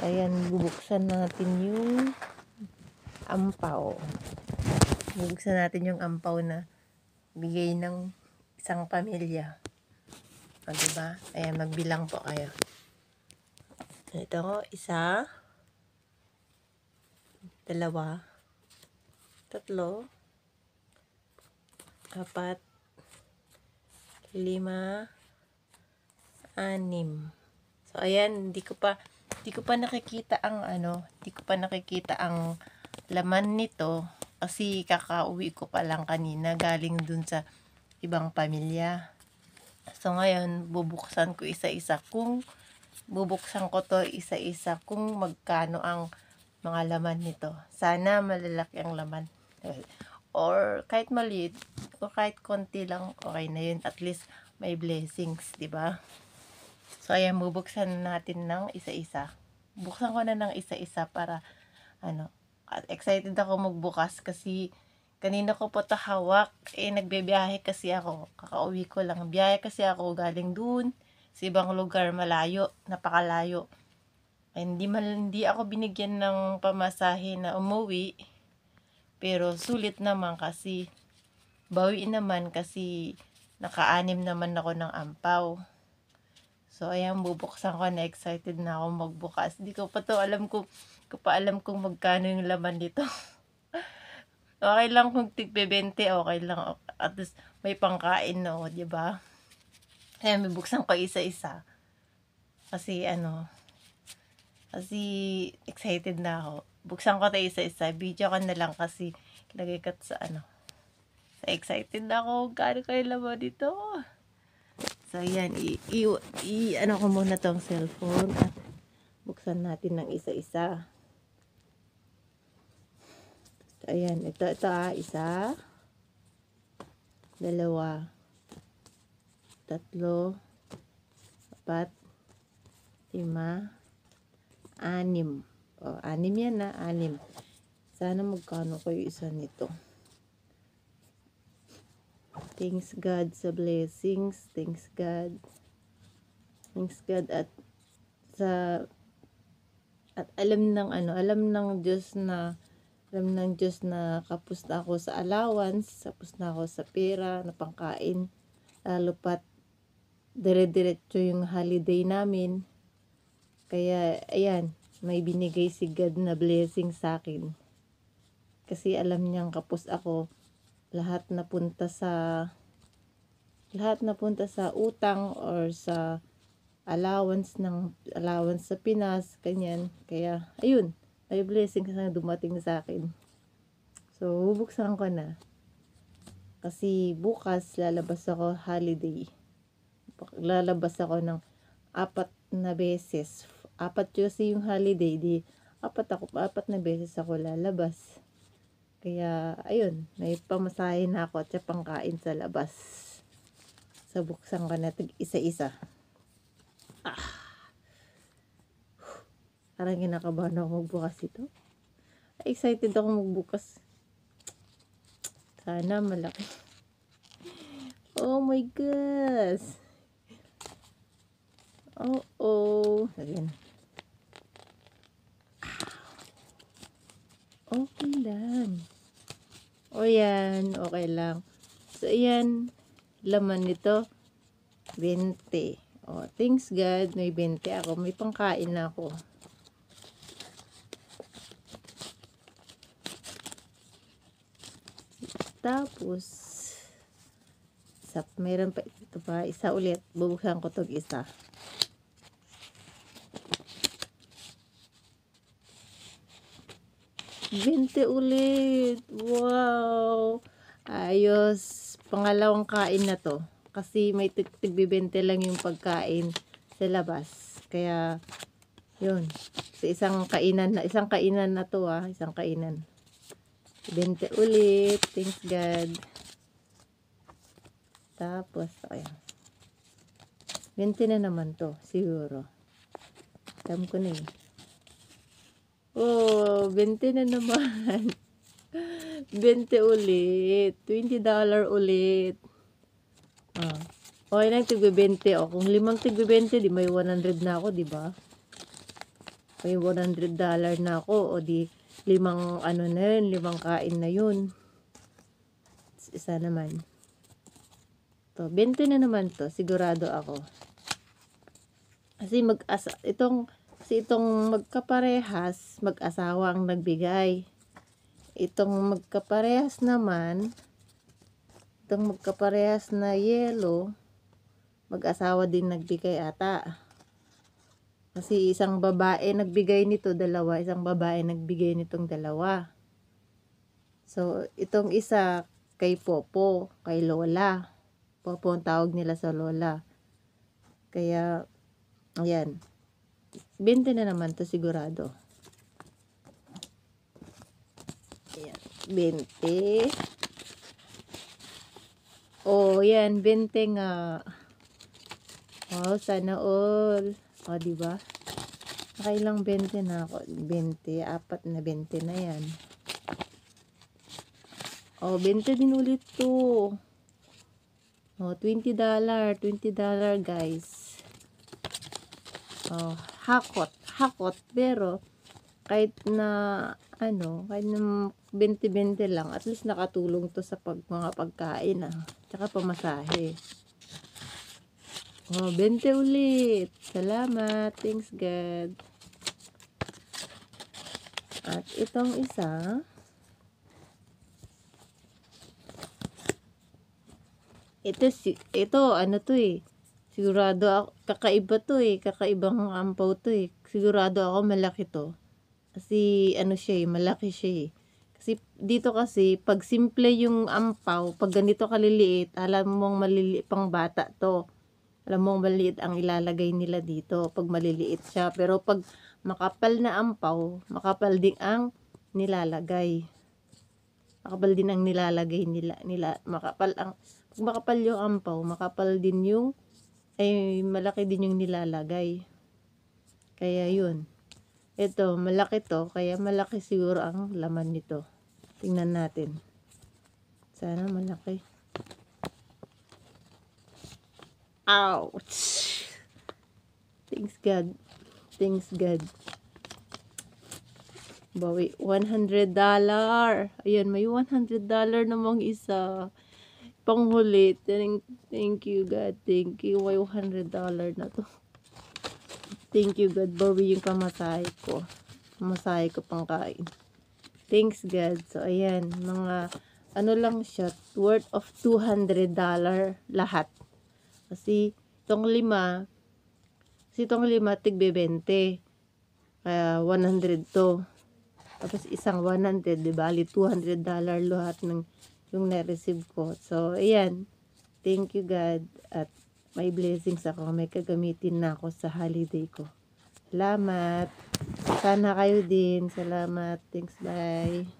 Ayan, bubuksan natin yung ampaw. Bubuksan natin yung ampaw na bigay ng isang pamilya. O, diba? Ayan, magbilang po kayo. Ito, isa, dalawa, tatlo, apat, lima, anim. So, ayan, hindi ko pa nakikita ang laman nito kasi kakauwi ko pa lang kanina galing dun sa ibang pamilya. So, ngayon, bubuksan ko isa-isa kung magkano ang mga laman nito. Sana malalaki ang laman. Or kahit maliit, o kahit konti lang, okay na yun. At least may blessings, di ba? So, ayan, bubuksan natin ng isa-isa. Buksan ko na ng isa-isa para, at excited ako magbukas kasi kanina ko po ito hawak. Nagbebiyahe kasi ako. Kakauwi ko lang. Biyahe kasi ako galing dun sa ibang lugar, malayo, napakalayo. Hindi ako binigyan ng pamasahe na umuwi. Pero sulit naman kasi bawi naman kasi naka-anim naman ako ng ampaw. So, ayan, bubuksan ko na. Excited na ako magbukas. Di ko pa alam kung magkano yung laman dito. Okay lang kung tig-20, okay lang. At least may pangkain na, di ba? Ayan, bubuksan ko isa-isa. Kasi, excited na ako. Buksan ko tayo isa-isa. Video ko na lang kasi kinagay sa sa excited na ako. Gano'n kayo laman dito. So, ayan. Ko muna tong cellphone at buksan natin ng isa-isa. So, ayan. Ito, isa. Dalawa. Tatlo. Apat. Lima. Anim. O, anim yan na. Anim. Sana magkano kayo isa nito. Thanks God sa blessings. Thanks God. Thanks God at alam ng Diyos na kapos na ako sa allowance, kapos na ako sa pera na pangkain. Lalo pat dire-diretso yung holiday namin. Kaya ayan, may binigay si God na blessing sa akin. Kasi alam niyang kapos ako. Lahat napunta sa utang or sa allowance sa Pinas, kanyan. Kaya ayun, may blessing na dumating sa akin. So, bubuksan ko na. Kasi bukas lalabas ako holiday. Lalabas ako ng 4 na beses. 4 kasi yung holiday, di 4 na beses ako lalabas. Kaya, ayun, may pamasahe na ako at pangkain sa labas. So, buksan ko na isa-isa. Parang kinakabahan ako magbukas ito. Excited ako magbukas. Sana malaki. Oh my gosh. Oh. Ayan. Okay lang. O yan, okay lang. So, ayan, laman nito, 20. O, thanks God, may 20 ako. May pangkain na ako. Tapos, meron pa ito pa. Isa ulit. Bubuksan ko itong isa. Bente ulit. Wow. Ayos. Pangalawang kain na to. Kasi may tig-20 lang yung pagkain sa labas. Kaya, yun. Sa isang kainan na to Isang kainan. 20 ulit. Thanks God. Tapos, ayan. 20 na naman to. Siguro. Alam ko na eh. Oh, 20 na naman. 20 ulit. $20 ulit. Okay lang, tig-20. Kung 5 tig-20, di may 100 na ako, di ba? may $100 na ako, o di limang ano na yun, limang kain na yun. Isa naman. To, 20 na naman to, sigurado ako. Kasi itong magkaparehas, mag-asawa ang nagbigay. Itong magkaparehas naman, itong magkaparehas na yellow, mag-asawa din nagbigay ata. Kasi isang babae nagbigay nito, dalawa. Isang babae nagbigay nitong dalawa. So, itong isa kay Popo, kay Lola. Popo ang tawag nila sa Lola. Kaya, ayan. 20 na naman to sigurado. Ayan. 20. Oh, yan. 20 nga. Oh, sana all. O, diba? Nakailang 20 na ako. 20. 4 na 20 na yan. O, 20 din ulit to. O, $20. $20 guys. O, hakot. Hakot. Pero, kahit na, kahit na 20-20 lang, at least nakatulong to sa mga pagkain, Tsaka pamasahe. Oh, 20 ulit. Salamat. Thanks God. At itong isa, ito ano to eh. Sigurado ako, kakaiba to eh. Kakaibang ampaw to eh. Sigurado ako malaki to. Kasi ano siya eh, malaki siya eh. Kasi dito kasi, pag simple yung ampaw, pag ganito kaliliit, alam mong maliliit pang bata to. Alam mong maliit ang ilalagay nila dito pag maliliit siya. Pero pag makapal na ampaw, makapal din ang nilalagay. Makapal din ang nilalagay nila. Pag makapal yung ampaw, makapal din yung, malaki din yung nilalagay. Kaya yun. Ito, malaki to. Kaya malaki siguro ang laman nito. Tingnan natin. Sana malaki. Ouch! Thanks God. Thanks God. Bawi, $100. Ayan, may $100 namang isa. Panghuli. Thank you God. Thank you. May $100 na to. Thank you God. Bawi yung pamasahe ko. Pamasahe ko pang kain. Thanks God. So, ayan. Mga, lang siya. Worth of $200 lahat. Kasi, itong lima, tigbe 20. Kaya, 100 to. Tapos, isang 100, di ba? $200 lahat ng yung na-receive ko. So, ayan. Thank you, God. At may blessings ako. May kagamitin na ako sa holiday ko. Salamat. Sana kayo din. Salamat. Thanks. Bye.